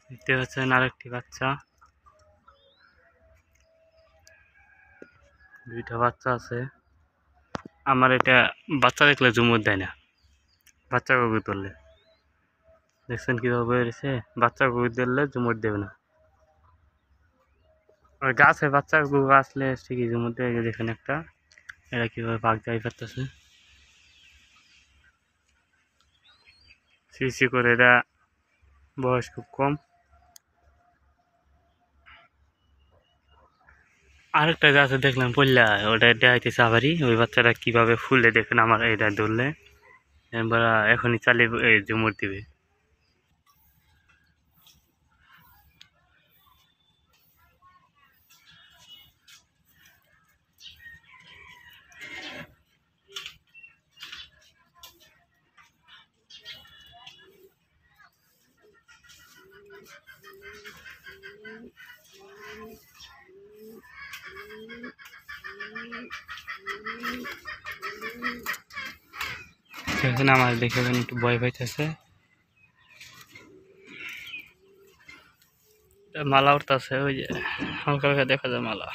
দেখতে পাচ্ছেন আরেকটি বাচ্চা, দুইটা বাচ্চা আছে। আমার এটা বাচ্চা দেখলে জুমুর দেয় না, বাচ্চা কবুতর ধরলে। দেখছেন কিভাবে বেরিয়েছে? বাচ্চা কবুতর ধরলে জুমুর দেবে না। আর গাছে বাচ্চা কবুতর আসলে ঠিকই জুমুর দেবে। দেখেন একটা, এরা কিভাবে পাক যাই পারতেছে সিসি করে। এরা বয়স খুব কম। আরেকটা গাছে দেখলাম পল্লা, ওটা দেখাইতেছে আবারই। ওই বাচ্চাটা কিভাবে ফুলে দেখেন, আমার এটা ধরলে এখনই চালিয়ে জুমুর দিবে। দেখেন আমার দেখে একটু ভয় পাইতেছে। মালা উঠতেছে, ওই যে হালকা হালকা দেখা যায় মালা।